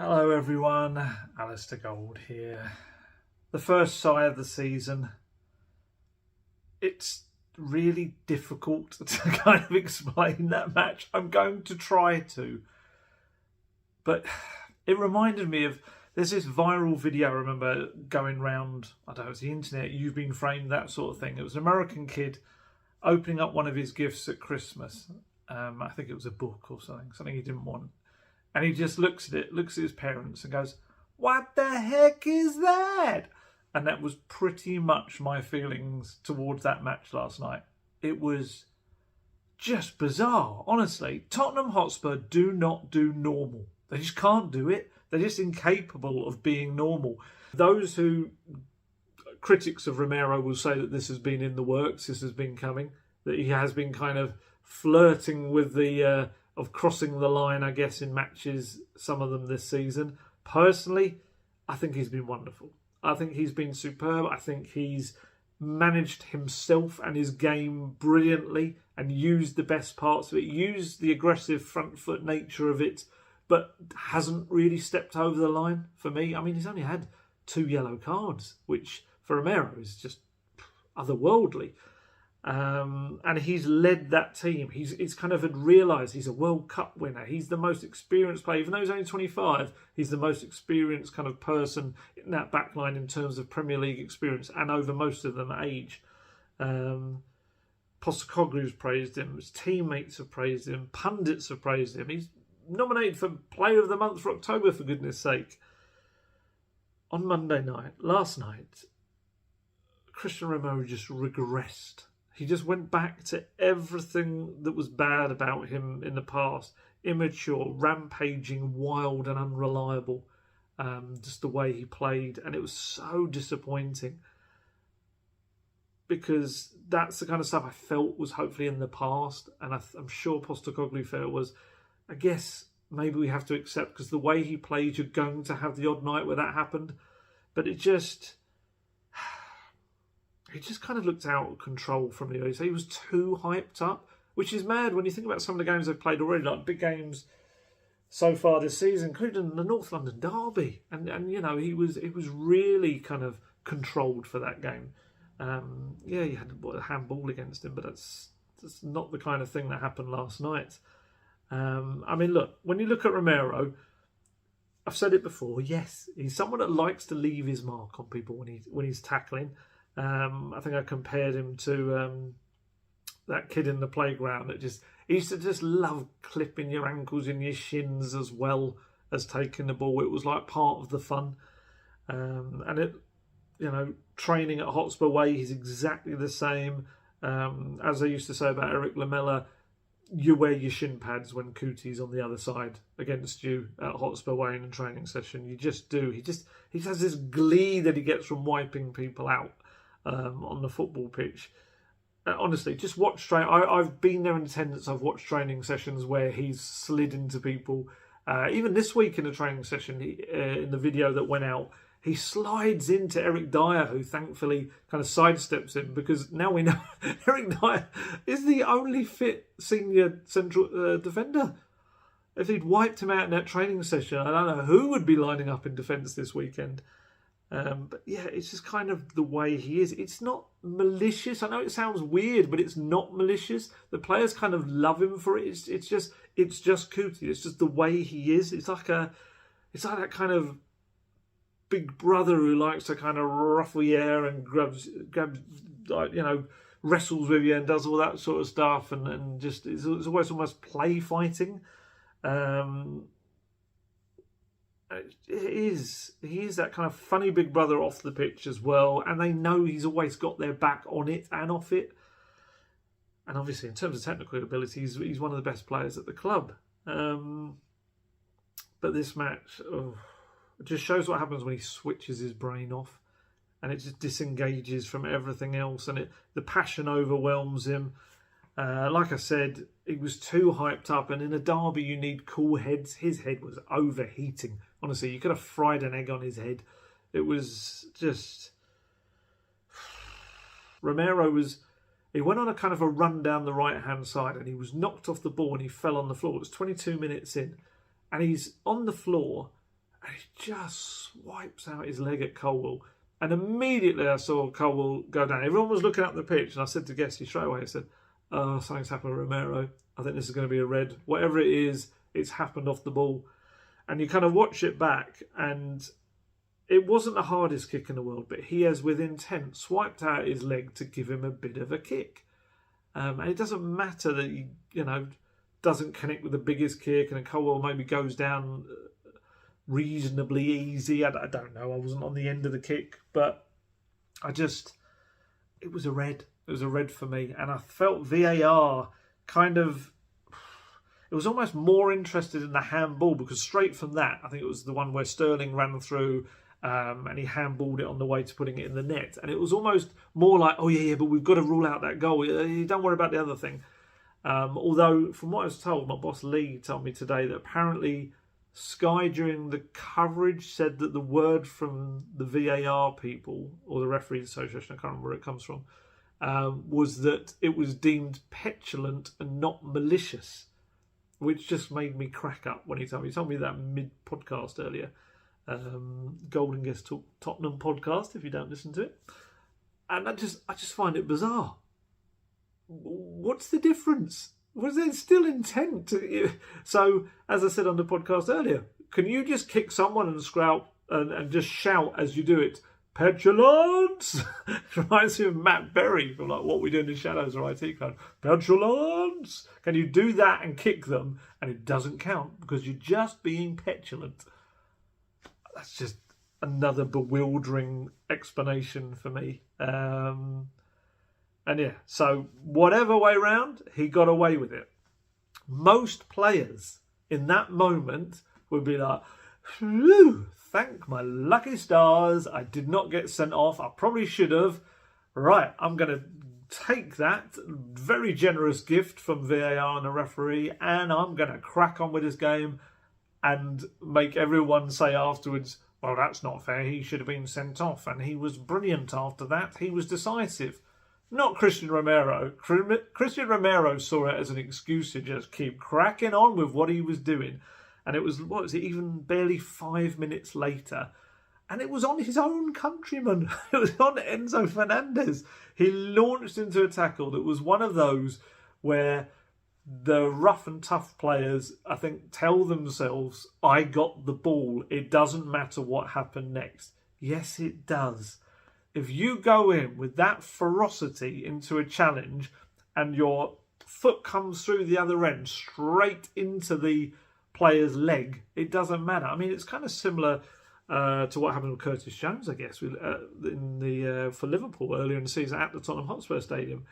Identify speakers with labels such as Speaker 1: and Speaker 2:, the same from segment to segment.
Speaker 1: Hello everyone, Alistair Gold here. The first side of the season. It's really difficult to kind of explain that match. I'm going to try to. But it reminded me of, there's this viral video I remember going round, I don't know, it's the internet, you've been framed, that sort of thing. It was an American kid opening up one of his gifts at Christmas. I think it was a book or something he didn't want. And he just looks at it, looks at his parents and goes, "What the heck is that?" And that was pretty much my feelings towards that match last night. It was just bizarre, honestly. Tottenham Hotspur do not do normal. They just can't do it. They're just incapable of being normal. Those who, critics of Romero, will say that this has been in the works, this has been coming, that he has been kind of flirting with the... of crossing the line, I guess, in matches, some of them this season. Personally, I think he's been wonderful. I think he's been superb. I think he's managed himself and his game brilliantly and used the best parts of it, used the aggressive front foot nature of it, but hasn't really stepped over the line for me. I mean, he's only had 2 yellow cards, which for Romero is just otherworldly. And he's led that team. He's kind of realised he's a World Cup winner. He's the most experienced player. Even though he's only 25, he's the most experienced kind of person in that back line in terms of Premier League experience and over most of them age. Postecoglou's praised him. His teammates have praised him. Pundits have praised him. He's nominated for Player of the Month for October, for goodness sake. On Monday night, last night, Cristiano Romero just regressed. He just went back to everything that was bad about him in the past. Immature, rampaging, wild and unreliable. Just the way he played. And it was so disappointing. Because that's the kind of stuff I felt was hopefully in the past. And I'm sure Postecoglou felt was, I guess, maybe we have to accept, because the way he played, you're going to have the odd night where that happened. But it just... he just kind of looked out of control from the early. So he was too hyped up, which is mad when you think about some of the games they've played already, like big games so far this season, including the North London derby. And you know, it was really kind of controlled for that game. Yeah, he had a handball against him, but that's not the kind of thing that happened last night. I mean, look, when you look at Romero, I've said it before, yes, he's someone that likes to leave his mark on people when he's tackling. I think I compared him to that kid in the playground that he used to just love clipping your ankles and your shins as well as taking the ball. It was like part of the fun. And it, you know, training at Hotspur Way, he's exactly the same. As I used to say about Eric Lamela, you wear your shin pads when Coutie's on the other side against you at Hotspur Way in a training session. You just do. He has this glee that he gets from wiping people out. On the football pitch. Honestly, just watch I've been there in attendance. I've watched training sessions where he's slid into people. Even this week in a training session, in the video that went out, he slides into Eric Dyer, who thankfully kind of sidesteps him, because now we know Eric Dyer is the only fit senior central defender. If he'd wiped him out in that training session, I don't know who would be lining up in defence this weekend. But yeah, it's just kind of the way he is. It's not malicious. I know it sounds weird, but it's not malicious. The players kind of love him for it. It's just Coutie. It's just the way he is. It's like that kind of big brother who likes to kind of ruffle your hair and grabs, you know, wrestles with you and does all that sort of stuff, and just it's always almost play fighting. He is that kind of funny big brother off the pitch as well, and they know he's always got their back on it and off it. And obviously, in terms of technical ability, he's one of the best players at the club. But this match, it just shows what happens when he switches his brain off, and it just disengages from everything else, and the passion overwhelms him. Like I said, he was too hyped up, and in a derby you need cool heads. His head was overheating. Honestly, you could have fried an egg on his head. It was just... Romero he went on a kind of a run down the right-hand side, and he was knocked off the ball and he fell on the floor. It was 22 minutes in, and he's on the floor, and he just swipes out his leg at Colwell. And immediately I saw Colwell go down. Everyone was looking up the pitch, and I said to Gessie straight away, I said, "Oh, something's happened to Romero. I think this is going to be a red. Whatever it is, it's happened off the ball." And you kind of watch it back, and it wasn't the hardest kick in the world, but he has, with intent, swiped out his leg to give him a bit of a kick. And it doesn't matter that he, doesn't connect with the biggest kick, and then Colwell maybe goes down reasonably easy. I don't know. I wasn't on the end of the kick, but it was a red. It was a red for me. And I felt VAR it was almost more interested in the handball, because straight from that, I think it was the one where Sterling ran through and he handballed it on the way to putting it in the net. And it was almost more like, oh yeah, but we've got to rule out that goal. Don't worry about the other thing. Although, from what I was told, my boss Lee told me today that apparently Sky during the coverage said that the word from the VAR people, or the Referees Association, I can't remember where it comes from, was that it was deemed petulant and not malicious, which just made me crack up when he told me. He told me that mid-podcast earlier. Golden Guest Talk Tottenham podcast, if you don't listen to it. And I just find it bizarre. What's the difference? Was there still intent? So, as I said on the podcast earlier, can you just kick someone and and just shout as you do it, "Petulance"? Reminds me of Matt Berry from What We Do in the Shadows or IT Crowd. Petulance! Can you do that and kick them and it doesn't count because you're just being petulant? That's just another bewildering explanation for me. And yeah, so whatever way round, he got away with it. Most players in that moment would be like, "Phew, thank my lucky stars, I did not get sent off. I probably should have. Right, I'm going to take that very generous gift from VAR and a referee, and I'm going to crack on with this game and make everyone say afterwards, well, that's not fair. He should have been sent off, and he was brilliant after that. He was decisive." Not Christian Romero. Christian Romero saw it as an excuse to just keep cracking on with what he was doing. And it was, even barely 5 minutes later. And it was on his own countryman. It was on Enzo Fernandez. He launched into a tackle that was one of those where the rough and tough players, I think, tell themselves, I got the ball. It doesn't matter what happened next. Yes, it does. If you go in with that ferocity into a challenge and your foot comes through the other end straight into the player's leg, it doesn't matter. I mean, it's kind of similar to what happened with Curtis Jones, I guess, for Liverpool earlier in the season at the Tottenham Hotspur Stadium.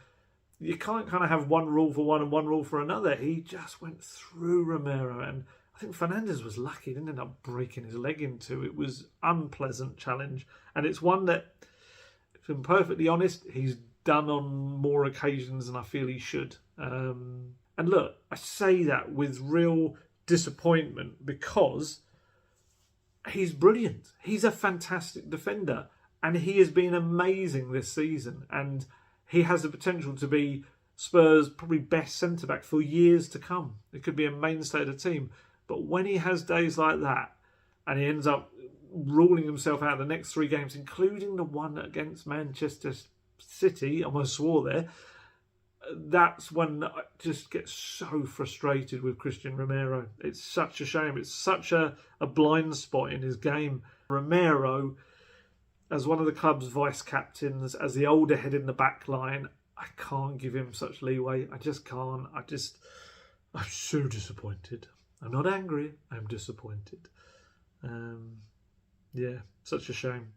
Speaker 1: You can't kind of have one rule for one and one rule for another. He just went through Romero, and I think Fernandez was lucky. He didn't end up breaking his leg into. It was unpleasant challenge, and it's one that, if I'm perfectly honest, he's done on more occasions than I feel he should. And look, I say that with real disappointment because he's brilliant. He's a fantastic defender, and he has been amazing this season. And he has the potential to be Spurs' probably best centre-back for years to come. It could be a mainstay of the team. But when he has days like that, and he ends up ruling himself out of the next 3 games, including the one against Manchester City, I almost swore there, that's when I just get so frustrated with Christian Romero. It's such a shame. It's such a blind spot in his game. Romero, as one of the club's vice-captains, as the older head in the back line, I can't give him such leeway. I just can't. I'm so disappointed. I'm not angry. I'm disappointed. Yeah, such a shame.